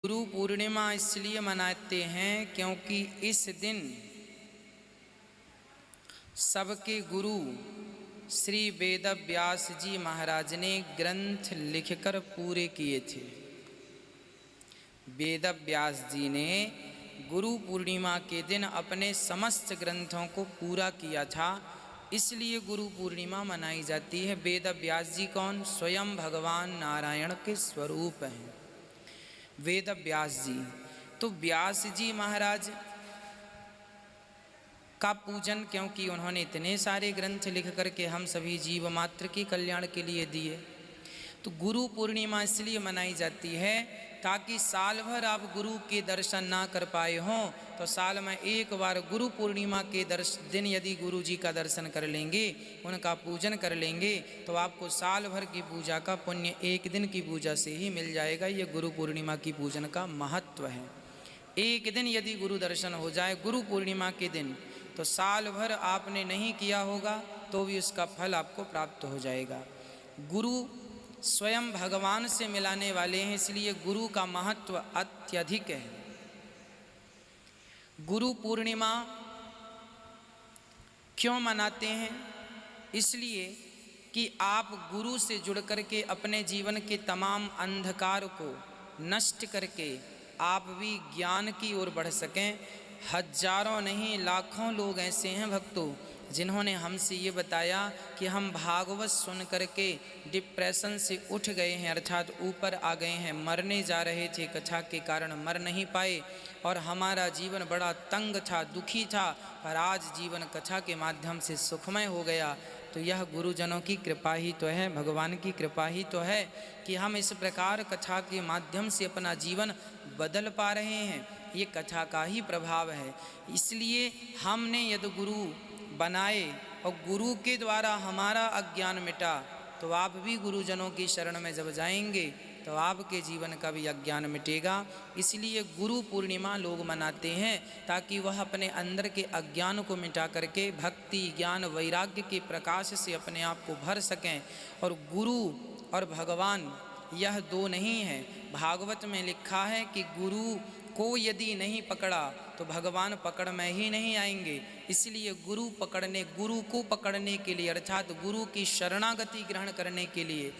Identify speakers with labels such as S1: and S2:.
S1: गुरु पूर्णिमा इसलिए मनाते हैं क्योंकि इस दिन सबके गुरु श्री वेद व्यास जी महाराज ने ग्रंथ लिखकर पूरे किए थे। वेद व्यास जी ने गुरु पूर्णिमा के दिन अपने समस्त ग्रंथों को पूरा किया था, इसलिए गुरु पूर्णिमा मनाई जाती है। वेद व्यास जी कौन? स्वयं भगवान नारायण के स्वरूप हैं वेद व्यास जी। तो व्यास जी महाराज का पूजन क्योंकि उन्होंने इतने सारे ग्रंथ लिख करके हम सभी जीव मात्र के कल्याण के लिए दिए, तो गुरु पूर्णिमा इसलिए मनाई जाती है ताकि साल भर आप गुरु के दर्शन ना कर पाए हों तो साल में एक बार गुरु पूर्णिमा के दिन यदि गुरु जी का दर्शन कर लेंगे, उनका पूजन कर लेंगे, तो आपको साल भर की पूजा का पुण्य एक दिन की पूजा से ही मिल जाएगा। ये गुरु पूर्णिमा की पूजन का महत्व है। एक दिन यदि गुरु दर्शन हो जाए गुरु पूर्णिमा के दिन, तो साल भर आपने नहीं किया होगा तो भी उसका फल आपको प्राप्त हो जाएगा। गुरु स्वयं भगवान से मिलाने वाले हैं, इसलिए गुरु का महत्व अत्यधिक है। गुरु पूर्णिमा क्यों मनाते हैं? इसलिए कि आप गुरु से जुड़ करके अपने जीवन के तमाम अंधकार को नष्ट करके आप भी ज्ञान की ओर बढ़ सकें। हजारों नहीं लाखों लोग ऐसे हैं भक्तों जिन्होंने हमसे ये बताया कि हम भागवत सुन करके डिप्रेशन से उठ गए हैं, अर्थात ऊपर आ गए हैं। मरने जा रहे थे, कथा के कारण मर नहीं पाए और हमारा जीवन बड़ा तंग था, दुखी था, पर आज जीवन कथा के माध्यम से सुखमय हो गया। तो यह गुरुजनों की कृपा ही तो है, भगवान की कृपा ही तो है कि हम इस प्रकार कथा के माध्यम से अपना जीवन बदल पा रहे हैं। ये कथा का ही प्रभाव है। इसलिए हमने यदि गुरु बनाए और गुरु के द्वारा हमारा अज्ञान मिटा, तो आप भी गुरुजनों की शरण में जब जाएंगे तो आपके जीवन का भी अज्ञान मिटेगा। इसलिए गुरु पूर्णिमा लोग मनाते हैं ताकि वह अपने अंदर के अज्ञान को मिटा करके भक्ति ज्ञान वैराग्य के प्रकाश से अपने आप को भर सकें। और गुरु और भगवान यह दो नहीं है। भागवत में लिखा है कि गुरु को यदि नहीं पकड़ा तो भगवान पकड़ में ही नहीं आएंगे। इसलिए गुरु को पकड़ने के लिए अर्थात गुरु की शरणागति ग्रहण करने के लिए